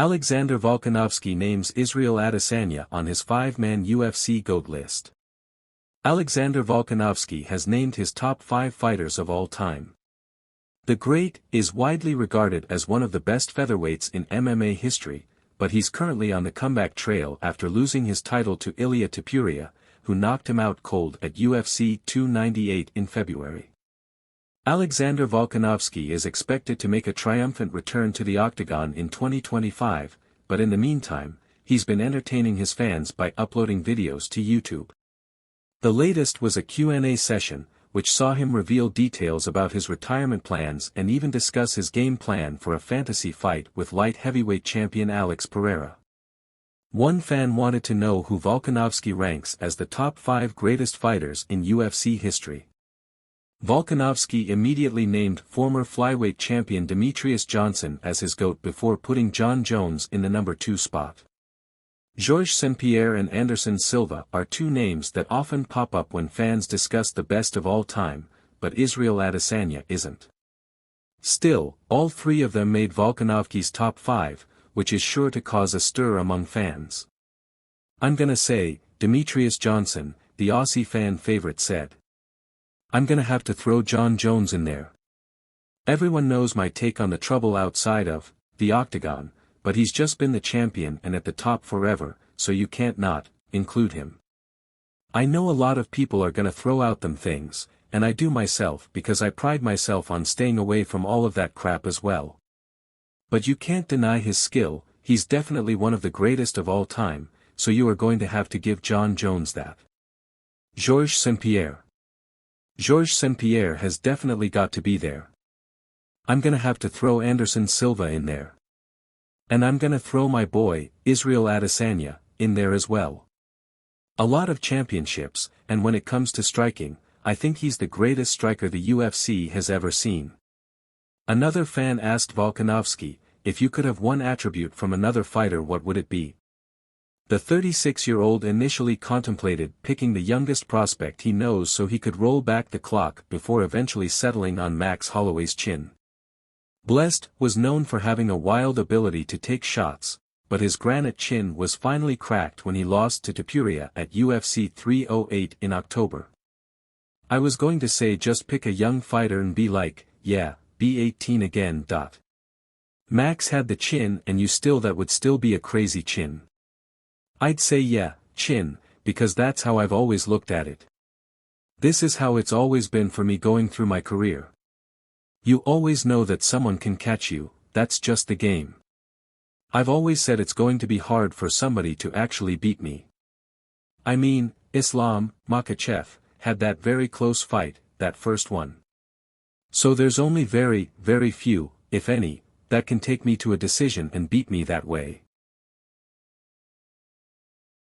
Alexander Volkanovski names Israel Adesanya on his 5-man UFC GOAT list. Alexander Volkanovski has named his top 5 fighters of all time. The GOAT is widely regarded as one of the best featherweights in MMA history, but he's currently on the comeback trail after losing his title to Ilia Topuria, who knocked him out cold at UFC 298 in February. Alexander Volkanovski is expected to make a triumphant return to the octagon in 2025, but in the meantime, he's been entertaining his fans by uploading videos to YouTube. The latest was a Q&A session, which saw him reveal details about his retirement plans and even discuss his game plan for a fantasy fight with light heavyweight champion Alex Pereira. One fan wanted to know who Volkanovski ranks as the top 5 greatest fighters in UFC history. Volkanovski immediately named former flyweight champion Demetrious Johnson as his GOAT before putting Jon Jones in the number 2 spot. Georges St-Pierre and Anderson Silva are 2 names that often pop up when fans discuss the best of all time, but Israel Adesanya isn't. Still, all 3 of them made Volkanovski's top 5, which is sure to cause a stir among fans. "I'm gonna say, Demetrious Johnson," the Aussie fan favorite said. "I'm gonna have to throw Jon Jones in there. Everyone knows my take on the trouble outside of the octagon, but he's just been the champion and at the top forever, so you can't not include him. I know a lot of people are gonna throw out them things, and I do myself because I pride myself on staying away from all of that crap as well. But you can't deny his skill, he's definitely one of the greatest of all time, so you are going to have to give Jon Jones that." Georges St-Pierre. Georges St-Pierre has definitely got to be there. "I'm gonna have to throw Anderson Silva in there. And I'm gonna throw my boy, Israel Adesanya, in there as well. A lot of championships, and when it comes to striking, I think he's the greatest striker the UFC has ever seen." Another fan asked Volkanovski, if you could have one attribute from another fighter, what would it be? The 36-year-old initially contemplated picking the youngest prospect he knows so he could roll back the clock before eventually settling on Max Holloway's chin. Blessed was known for having a wild ability to take shots, but his granite chin was finally cracked when he lost to Topuria at UFC 308 in October. "I was going to say just pick a young fighter and be like, yeah, be 18 again. Max had the chin and that would still be a crazy chin. I'd say yeah, chin, because that's how I've always looked at it. This is how it's always been for me going through my career. You always know that someone can catch you, that's just the game. I've always said it's going to be hard for somebody to actually beat me. I mean, Islam Makhachev had that very close fight, that first one. So there's only very, very few, if any, that can take me to a decision and beat me that way.